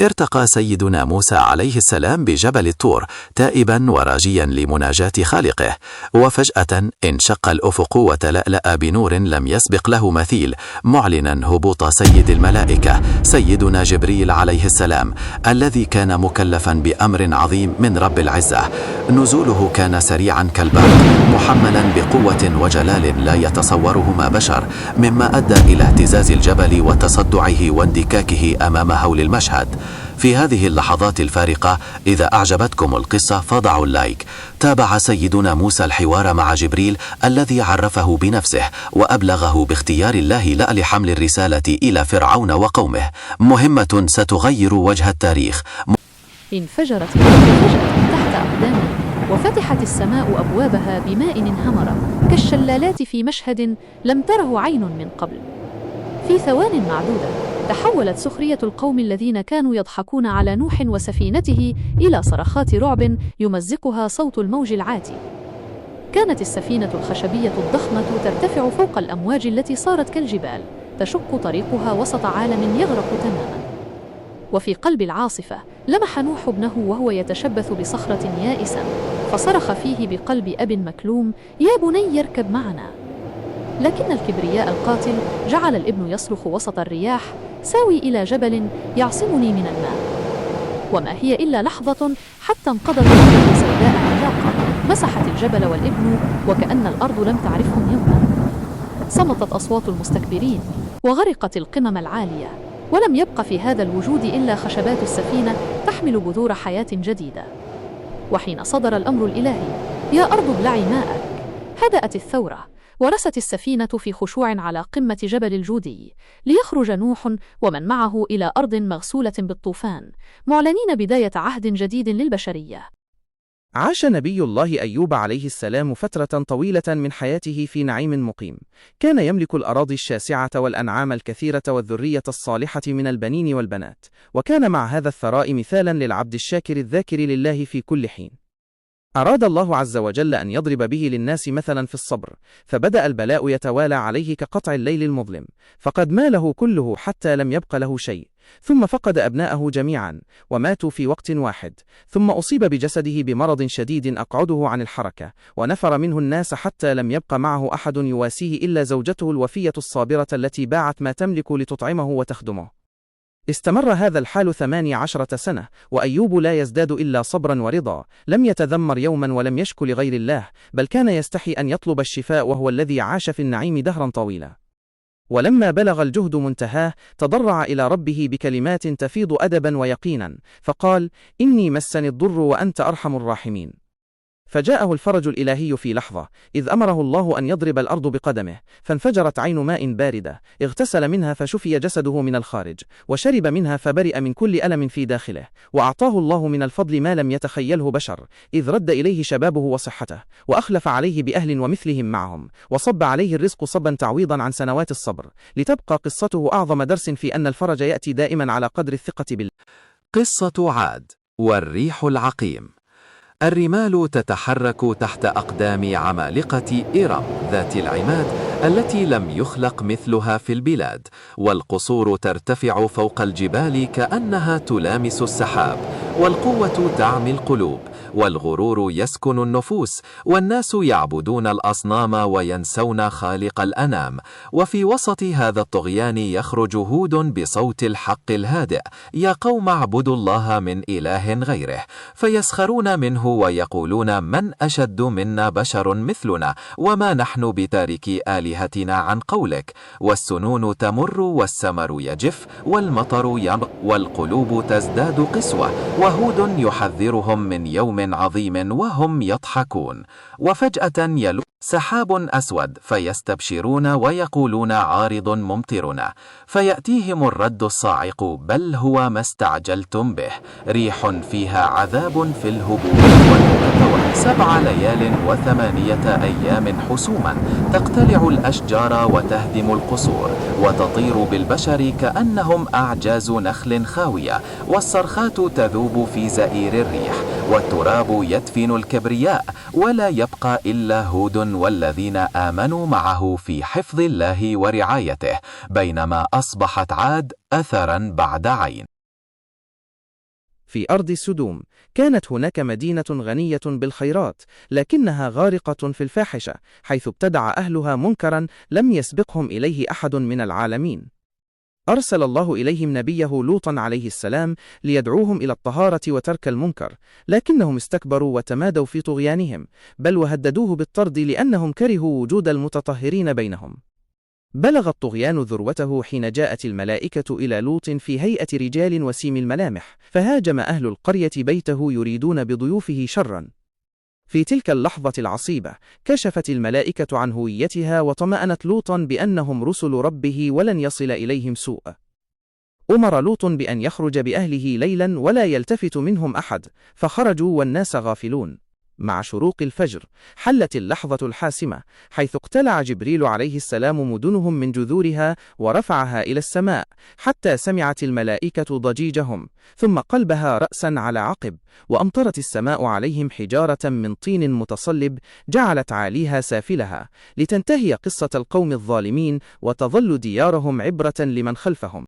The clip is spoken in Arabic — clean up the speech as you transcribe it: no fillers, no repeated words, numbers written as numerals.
ارتقى سيدنا موسى عليه السلام بجبل الطور تائبا وراجيا لمناجاة خالقه، وفجأة انشق الأفق وتلألأ بنور لم يسبق له مثيل، معلنا هبوط سيد الملائكة سيدنا جبريل عليه السلام، الذي كان مكلفا بأمر عظيم من رب العزة. نزوله كان سريعا كالبرق، محملا بقوة وجلال لا يتصورهما بشر، مما أدى إلى اهتزاز الجبل وتصدعه واندكاكه أمام هول المشهد. في هذه اللحظات الفارقة، إذا أعجبتكم القصة فضعوا اللايك. تابع سيدنا موسى الحوار مع جبريل الذي عرفه بنفسه وأبلغه باختيار الله لا لحمل الرسالة إلى فرعون وقومه، مهمة ستغير وجه التاريخ. انفجرت الأرض فجأة تحت أقدامنا، وفتحت السماء أبوابها بماء انهمر كالشلالات في مشهد لم تره عين من قبل. في ثوان معدودة تحولت سخرية القوم الذين كانوا يضحكون على نوح وسفينته إلى صرخات رعب يمزقها صوت الموج العاتي. كانت السفينة الخشبية الضخمة ترتفع فوق الأمواج التي صارت كالجبال، تشق طريقها وسط عالم يغرق تماما. وفي قلب العاصفة لمح نوح ابنه وهو يتشبث بصخرة يائسا، فصرخ فيه بقلب أب مكلوم: يا بني اركب معنا. لكن الكبرياء القاتل جعل الابن يصرخ وسط الرياح: ساوي إلى جبل يعصمني من الماء. وما هي إلا لحظة حتى انقضت موجة سوداء عملاقة مسحت الجبل والابن، وكأن الأرض لم تعرفهم يوما. صمتت أصوات المستكبرين وغرقت القمم العالية، ولم يبق في هذا الوجود إلا خشبات السفينة تحمل بذور حياة جديدة. وحين صدر الأمر الإلهي: يا أرض ابلعي ماءك، هدأت الثورة، ورست السفينة في خشوع على قمة جبل الجودي، ليخرج نوح ومن معه إلى أرض مغسولة بالطوفان، معلنين بداية عهد جديد للبشرية. عاش نبي الله أيوب عليه السلام فترة طويلة من حياته في نعيم مقيم. كان يملك الأراضي الشاسعة والأنعام الكثيرة والذرية الصالحة من البنين والبنات، وكان مع هذا الثراء مثالا للعبد الشاكر الذاكر لله في كل حين. أراد الله عز وجل أن يضرب به للناس مثلا في الصبر، فبدأ البلاء يتوالى عليه كقطع الليل المظلم، فقد ماله كله حتى لم يبق له شيء، ثم فقد أبناءه جميعا وماتوا في وقت واحد، ثم أصيب بجسده بمرض شديد أقعده عن الحركة، ونفر منه الناس حتى لم يبق معه أحد يواسيه إلا زوجته الوفية الصابرة التي باعت ما تملك لتطعمه وتخدمه. استمر هذا الحال 18 سنة، وأيوب لا يزداد إلا صبرا ورضا، لم يتذمر يوما ولم يشك لغير الله، بل كان يستحي أن يطلب الشفاء، وهو الذي عاش في النعيم دهرا طويلا. ولما بلغ الجهد منتهاه تضرع إلى ربه بكلمات تفيض أدبا ويقينا، فقال: إني مسني الضر وأنت أرحم الراحمين. فجاءه الفرج الإلهي في لحظة، إذ أمره الله أن يضرب الأرض بقدمه، فانفجرت عين ماء باردة، اغتسل منها فشفي جسده من الخارج، وشرب منها فبرئ من كل ألم في داخله، وأعطاه الله من الفضل ما لم يتخيله بشر، إذ رد إليه شبابه وصحته، وأخلف عليه بأهل ومثلهم معهم، وصب عليه الرزق صبا تعويضا عن سنوات الصبر، لتبقى قصته أعظم درس في أن الفرج يأتي دائما على قدر الثقة بالله. قصة عاد والريح العقيم. الرمال تتحرك تحت أقدام عمالقة إرم ذات العماد التي لم يخلق مثلها في البلاد، والقصور ترتفع فوق الجبال كأنها تلامس السحاب، والقوة تعمي القلوب، والغرور يسكن النفوس، والناس يعبدون الأصنام وينسون خالق الأنام. وفي وسط هذا الطغيان يخرج هود بصوت الحق الهادئ: يا قوم اعبدوا الله من إله غيره. فيسخرون منه ويقولون: من أشد منا بشر مثلنا، وما نحن بتاركي آلهتنا عن قولك. والسنون تمر والسمر يجف والمطر ينبع والقلوب تزداد قسوة. وهود يحذرهم من يوم عظيم وهم يضحكون. وفجأة يلو سحاب أسود فيستبشرون ويقولون: عارض ممطرنا. فيأتيهم الرد الصاعق: بل هو ما استعجلتم به، ريح فيها عذاب في الهبوط والمتوالي 7 ليال و8 أيام حسوما، تقتلع الأشجار وتهدم القصور، وتطير بالبشر كأنهم أعجاز نخل خاوية، والصرخات تذوب في زئير الريح، والتراب يدفن الكبرياء، ولا يبقى إلا هود والذين آمنوا معه في حفظ الله ورعايته، بينما أصبحت عاد أثرا بعد عين. في أرض سدوم كانت هناك مدينة غنية بالخيرات، لكنها غارقة في الفاحشة، حيث ابتدع أهلها منكرا لم يسبقهم إليه أحد من العالمين. أرسل الله إليهم نبيه لوطا عليه السلام ليدعوهم إلى الطهارة وترك المنكر، لكنهم استكبروا وتمادوا في طغيانهم، بل وهددوه بالطرد لأنهم كرهوا وجود المتطهرين بينهم. بلغ الطغيان ذروته حين جاءت الملائكة إلى لوط في هيئة رجال وسيم الملامح، فهاجم أهل القرية بيته يريدون بضيوفه شرا. في تلك اللحظة العصيبة كشفت الملائكة عن هويتها وطمأنت لوطا بأنهم رسل ربه ولن يصل إليهم سوء. أمر لوط بأن يخرج بأهله ليلا ولا يلتفت منهم أحد، فخرجوا والناس غافلون. مع شروق الفجر حلت اللحظة الحاسمة، حيث اقتلع جبريل عليه السلام مدنهم من جذورها ورفعها إلى السماء حتى سمعت الملائكة ضجيجهم، ثم قلبها رأسا على عقب، وأمطرت السماء عليهم حجارة من طين متصلب جعلت عاليها سافلها، لتنتهي قصة القوم الظالمين وتظل ديارهم عبرة لمن خلفهم.